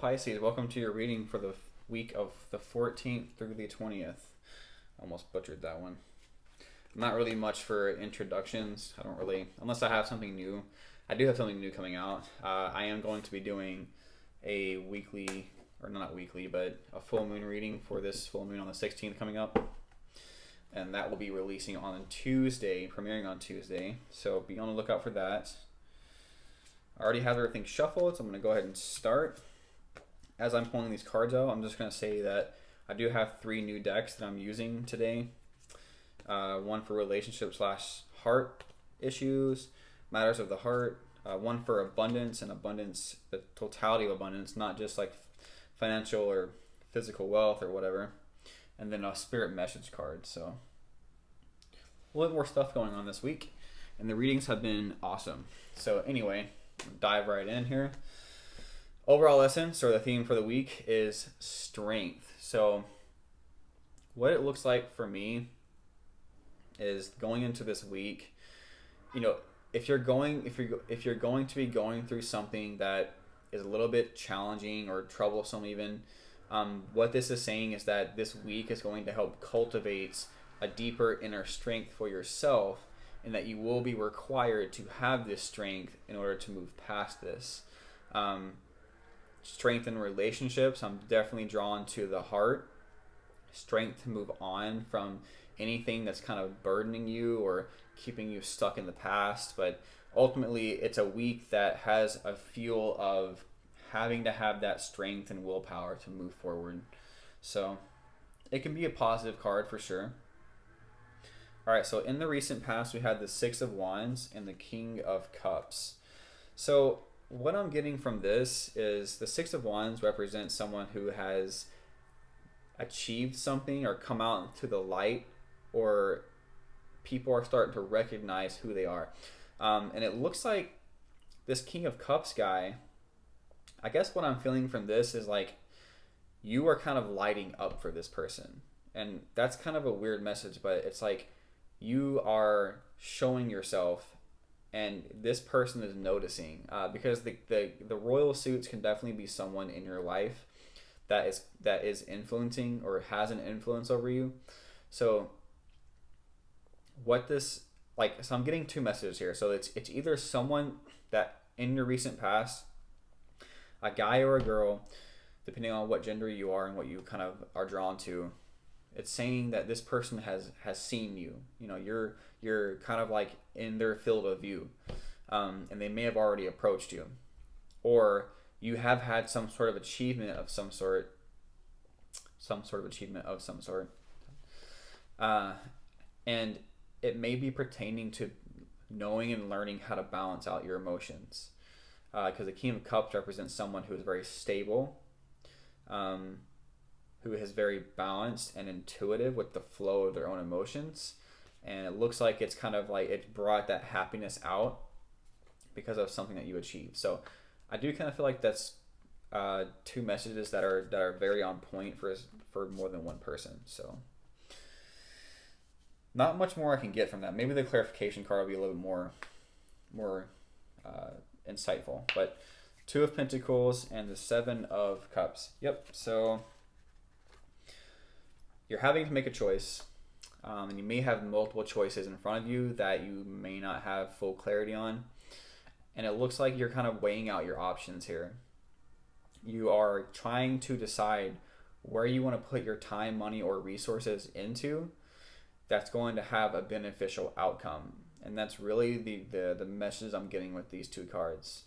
Pisces, welcome to your reading for the week of the 14th through the 20th. Almost butchered that one. Not really much for introductions. I don't really, unless I have something new. I do have something new coming out. I am going to be doing a weekly, or not weekly, but a full moon reading for this full moon on the 16th coming up. And that will be releasing on Tuesday, premiering on Tuesday. So be on the lookout for that. I already have everything shuffled, so I'm going to go ahead and start. As I'm pulling these cards out, I'm just going to say that I do have 3 new decks that I'm using today. One for relationship / heart issues, matters of the heart. One for abundance and abundance, the totality of abundance, not just like financial or physical wealth or whatever. And then a spirit message card. So a little more stuff going on this week. And the readings have been awesome. So anyway, dive right in here. Overall essence, or the theme for the week, is strength. So what it looks like for me is going into this week, if you're going to be going through something that is a little bit challenging or troublesome even, what this is saying is that this week is going to help cultivate a deeper inner strength for yourself, and that you will be required to have this strength in order to move past this. Strength in relationships, I'm definitely drawn to the heart. Strength to move on from anything that's kind of burdening you or keeping you stuck in the past. But ultimately, it's a week that has a feel of having to have that strength and willpower to move forward. So it can be a positive card for sure. All right, so in the recent past, we had the 6 of Wands and the King of Cups. So what I'm getting from this is the 6 of Wands represents someone who has achieved something or come out into the light, or people are starting to recognize who they are. And it looks like this King of Cups guy, I guess what I'm feeling from this is like you are kind of lighting up for this person. And that's kind of a weird message, but it's like you are showing yourself and this person is noticing, because the royal suits can definitely be someone in your life that is influencing or has an influence over you. So what this, so I'm getting 2 messages here. So it's either someone that in your recent past, a guy or a girl, depending on what gender you are and what you kind of are drawn to, it's saying that this person has seen you. You're kind of like in their field of view, and they may have already approached you, or you have had some sort of achievement of some sort, and it may be pertaining to knowing and learning how to balance out your emotions, because the King of Cups represents someone who is very stable, who is very balanced and intuitive with the flow of their own emotions. And it looks like it's kind of like it brought that happiness out because of something that you achieved. So I do kind of feel like that's 2 messages that are very on point for more than one person. So not much more I can get from that. Maybe the clarification card will be a little bit more insightful. But 2 of Pentacles and the 7 of Cups. Yep. So you're having to make a choice, and you may have multiple choices in front of you that you may not have full clarity on. And it looks like you're kind of weighing out your options here. You are trying to decide where you want to put your time, money, or resources into that's going to have a beneficial outcome. And that's really the message I'm getting with these 2 cards.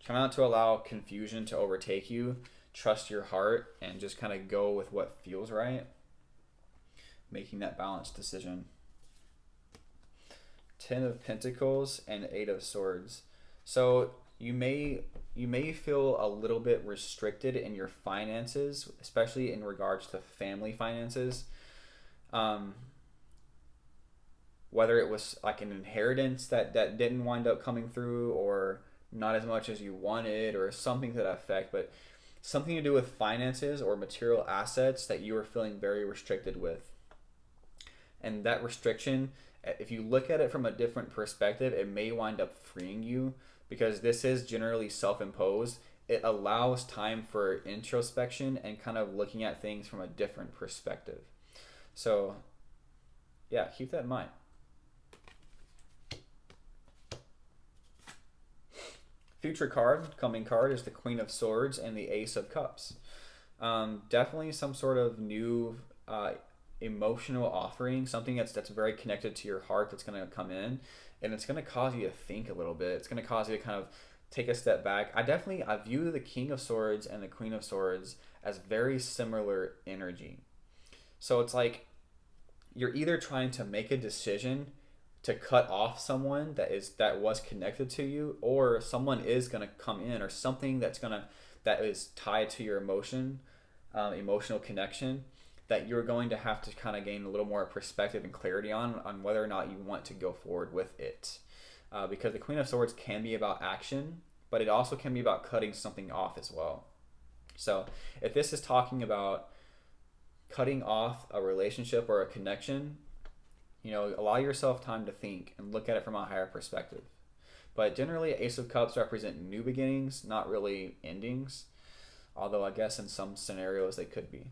Try not to allow confusion to overtake you. Trust your heart and just kind of go with what feels right. Making that balanced decision. 10 of Pentacles and 8 of Swords. So you may feel a little bit restricted in your finances, especially in regards to family finances. Whether it was like an inheritance that didn't wind up coming through, or not as much as you wanted, or something to that effect, but something to do with finances or material assets that you are feeling very restricted with. And that restriction, if you look at it from a different perspective, it may wind up freeing you, because this is generally self-imposed it allows time for introspection and kind of looking at things from a different perspective. So yeah, keep that in mind. Future card, coming card, is the Queen of Swords and the Ace of Cups. Definitely some sort of new emotional offering, something that's very connected to your heart that's going to come in, and it's going to cause you to think a little bit. It's going to cause you to kind of take a step back. I view the King of Swords and the Queen of Swords as very similar energy. So it's like you're either trying to make a decision to cut off someone that was connected to you, or someone is going to come in, or something that is tied to your emotional connection, that you're going to have to kind of gain a little more perspective and clarity on whether or not you want to go forward with it. Because the Queen of Swords can be about action, but it also can be about cutting something off as well. So if this is talking about cutting off a relationship or a connection, allow yourself time to think and look at it from a higher perspective. But generally, Ace of Cups represent new beginnings, not really endings. Although I guess in some scenarios they could be.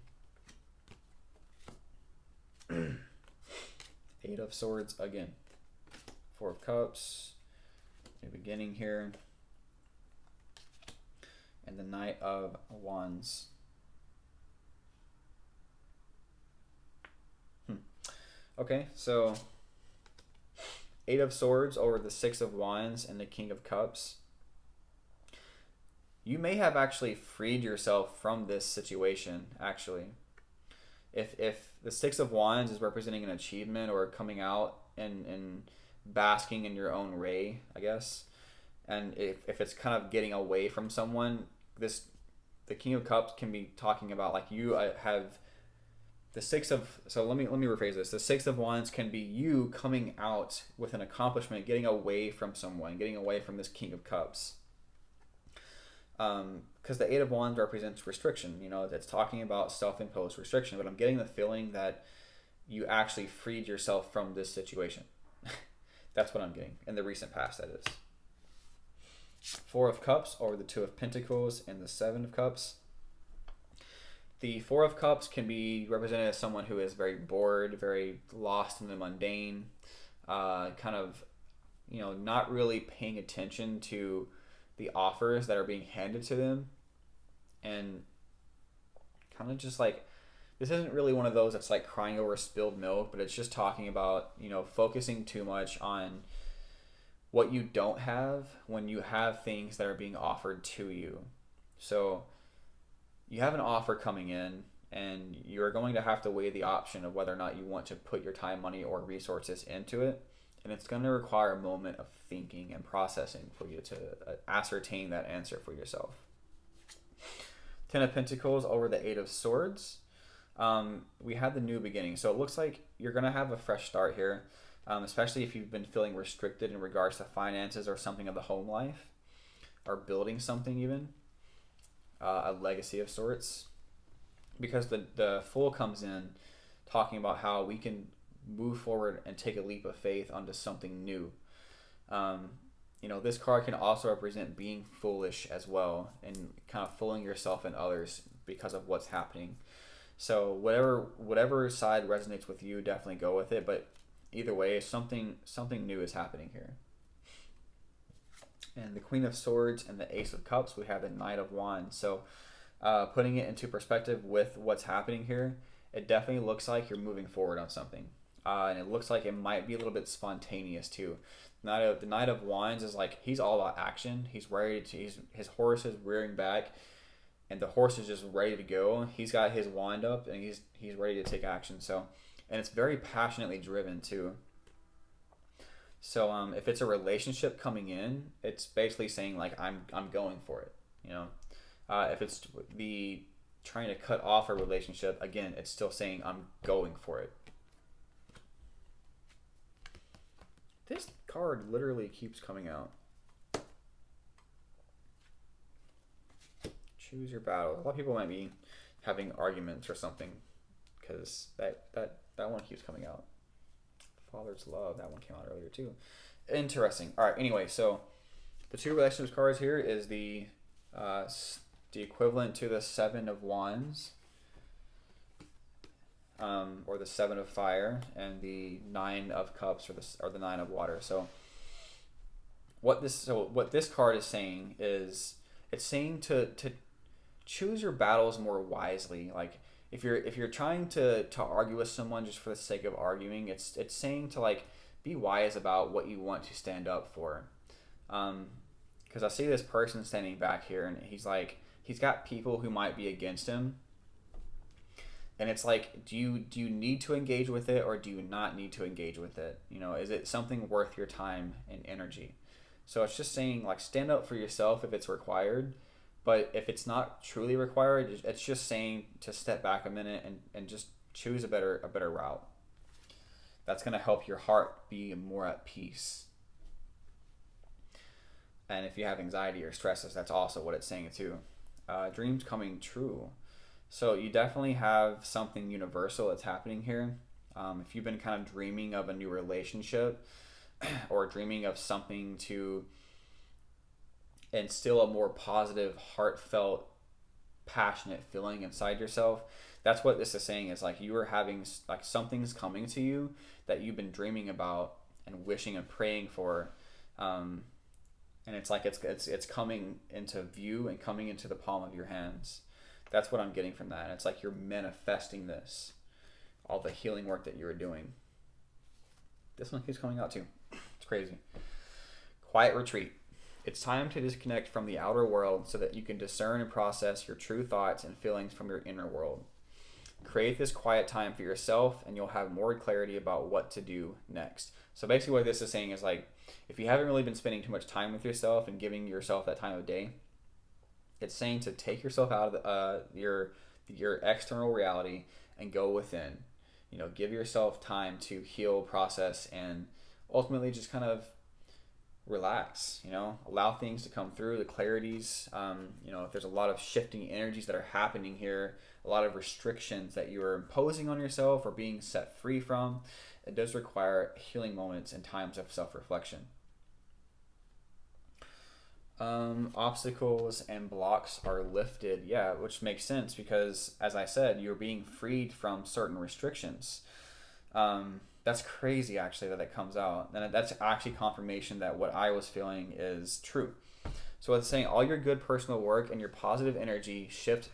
Eight of Swords again. Four of Cups. New beginning here. And the Knight of Wands. Okay, so Eight of Swords over the Six of Wands and the King of Cups. You may have actually freed yourself from this situation, actually. If the Six of Wands is representing an achievement or coming out and basking in your own ray, I guess, and if it's kind of getting away from someone, the King of Cups can be talking about like you have the let me rephrase this. The Six of Wands can be you coming out with an accomplishment, getting away from someone, getting away from this King of Cups. Because the Eight of Wands represents restriction. It's talking about self-imposed restriction, but I'm getting the feeling that you actually freed yourself from this situation. That's what I'm getting in the recent past, that is. Four of Cups over the Two of Pentacles and the Seven of Cups. The Four of Cups can be represented as someone who is very bored, very lost in the mundane, kind of, not really paying attention to the offers that are being handed to them, and kind of just like, this isn't really one of those that's like crying over spilled milk, but it's just talking about, focusing too much on what you don't have when you have things that are being offered to you. So you have an offer coming in, and you're going to have to weigh the option of whether or not you want to put your time, money, or resources into it. And it's going to require a moment of thinking and processing for you to ascertain that answer for yourself. Ten of Pentacles over the Eight of Swords. We had the new beginning. So it looks like you're going to have a fresh start here, especially if you've been feeling restricted in regards to finances or something of the home life, or building something even. A legacy of sorts. Because the Fool comes in talking about how we can move forward and take a leap of faith onto something new. This card can also represent being foolish as well, and kind of fooling yourself and others because of what's happening. So whatever side resonates with you, definitely go with it. But either way, something new is happening here. And the Queen of Swords and the Ace of Cups, we have the Knight of Wands. So putting it into perspective with what's happening here, it definitely looks like you're moving forward on something. And it looks like it might be a little bit spontaneous too. The Knight of Wands is like, he's all about action. He's ready to, his horse is rearing back, and the horse is just ready to go. He's got his wand up, and he's ready to take action. So, and it's very passionately driven too. So if it's a relationship coming in, it's basically saying like, I'm going for it. If it's the trying to cut off a relationship, again, it's still saying I'm going for it. This card literally keeps coming out. Choose your battle. A lot of people might be having arguments or something, because that one keeps coming out. Father's Love, that one came out earlier too. Interesting. All right, anyway, so the two relationships cards here is the The equivalent to the Seven of Wands, or the Seven of Fire, and the Nine of Cups, or the Nine of Water. So what this card is saying is, it's saying to choose your battles more wisely. Like, if you're trying to argue with someone just for the sake of arguing, it's saying to, like, be wise about what you want to stand up for. Because I see this person standing back here, and he's got people who might be against him, and it's like, do you need to engage with it, or do you not need to engage with it? Is it something worth your time and energy? So it's just saying, like, stand up for yourself if it's required, but if it's not truly required, it's just saying to step back a minute and just choose a better route. That's going to help your heart be more at peace. And if you have anxiety or stresses, that's also what it's saying too. Dreams coming true. So you definitely have something universal that's happening here. If you've been kind of dreaming of a new relationship, or dreaming of something to instill a more positive, heartfelt, passionate feeling inside yourself, that's what this is saying. Is like, you are having, like, something's coming to you that you've been dreaming about and wishing and praying for, and it's like it's coming into view and coming into the palm of your hands. That's what I'm getting from that. It's like you're manifesting this, all the healing work that you were doing. This one keeps coming out too. It's crazy. Quiet retreat. It's time to disconnect from the outer world so that you can discern and process your true thoughts and feelings from your inner world. Create this quiet time for yourself, and you'll have more clarity about what to do next. So basically what this is saying is, like, if you haven't really been spending too much time with yourself and giving yourself that time of day, it's saying to take yourself out of your external reality and go within. Give yourself time to heal, process, and ultimately just kind of relax. Allow things to come through, the clarities. If there's a lot of shifting energies that are happening here, a lot of restrictions that you are imposing on yourself or being set free from, it does require healing moments and times of self-reflection. Obstacles and blocks are lifted. Yeah, which makes sense, because, as I said, you're being freed from certain restrictions. That's crazy, actually, that comes out. And that's actually confirmation that what I was feeling is true. So it's saying all your good personal work and your positive energy shift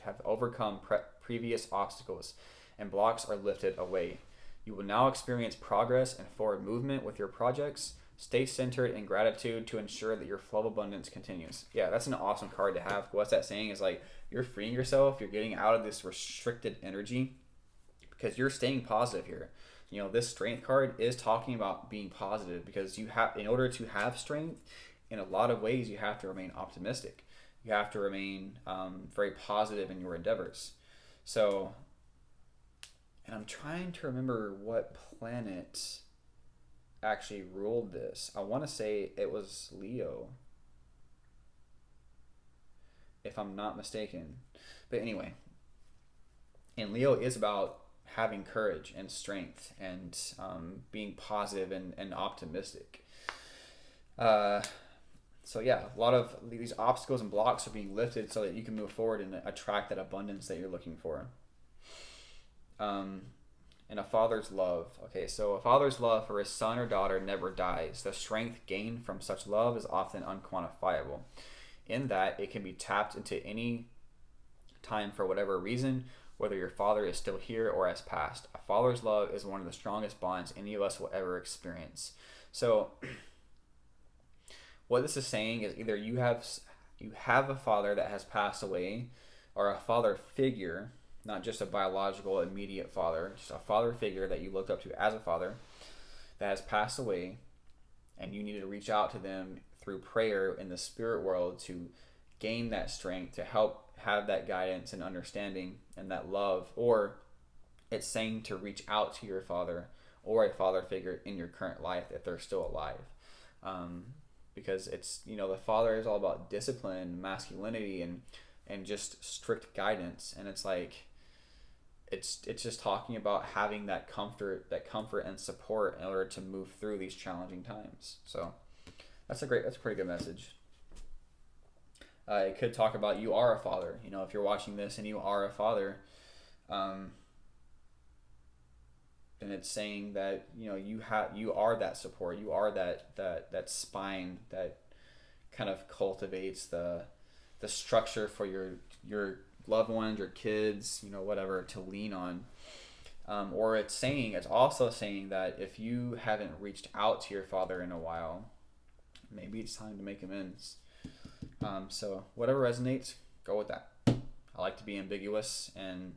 have overcome previous obstacles, and blocks are lifted away. You will now experience progress and forward movement with your projects. Stay centered in gratitude to ensure that your flow of abundance continues. Yeah, that's an awesome card to have. What's that saying is, like, you're freeing yourself, you're getting out of this restricted energy, because you're staying positive here. This strength card is talking about being positive, because in order to have strength, in a lot of ways, you have to remain optimistic. You have to remain very positive in your endeavors. So, and I'm trying to remember what planet actually ruled this. I want to say it was Leo, if I'm not mistaken. But anyway, and Leo is about having courage and strength and being positive and optimistic. So yeah, a lot of these obstacles and blocks are being lifted so that you can move forward and attract that abundance that you're looking for. And a father's love. Okay, so a father's love for his son or daughter never dies. The strength gained from such love is often unquantifiable, in that it can be tapped into any time for whatever reason, whether your father is still here or has passed. A father's love is one of the strongest bonds any of us will ever experience. So what this is saying is, either you have a father that has passed away, or a father figure, not just a biological immediate father, just a father figure that you looked up to as a father that has passed away, and you need to reach out to them through prayer in the spirit world to gain that strength, to help have that guidance and understanding and that love. Or it's saying to reach out to your father or a father figure in your current life if they're still alive. Because it's, the father is all about discipline, masculinity, and just strict guidance. And it's like, it's just talking about having that comfort and support in order to move through these challenging times. So that's a pretty good message. It could talk about you are a father. You know, if you're watching this and you are a father, um, then it's saying that you know you are that support. You are that spine that kind of cultivates the structure for your loved ones, your kids, you know, whatever to lean on. Or it's also saying that if you haven't reached out to your father in a while, maybe it's time to make amends. So whatever resonates, go with that. I like to be ambiguous and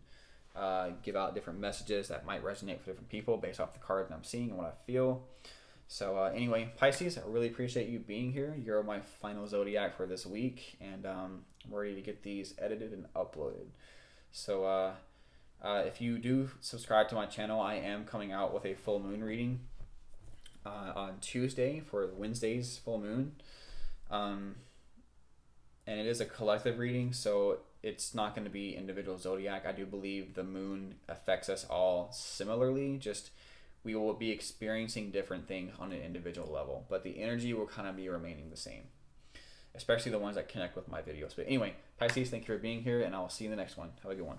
give out different messages that might resonate for different people based off the cards I'm seeing and what I feel. So anyway, Pisces, I really appreciate you being here. You're my final zodiac for this week, and I'm ready to get these edited and uploaded. So if you do subscribe to my channel, I am coming out with a full moon reading on Tuesday for Wednesday's full moon. And it is a collective reading, so it's not going to be individual zodiac. I do believe the moon affects us all similarly, just we will be experiencing different things on an individual level, but the energy will kind of be remaining the same, especially the ones that connect with my videos. But anyway, Pisces, thank you for being here, and I'll see you in the next one. Have a good one.